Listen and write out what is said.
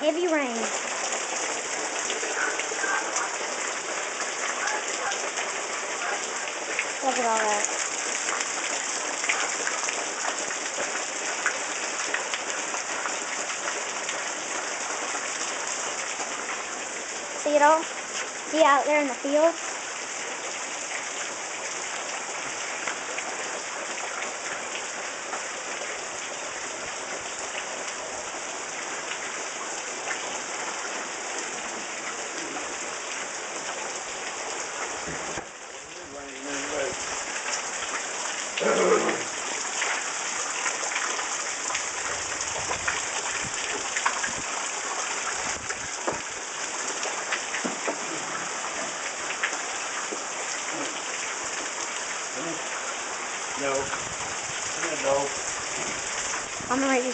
heavy rain. Look at all that. See it all? See out there in the field? No. No. I'm ready.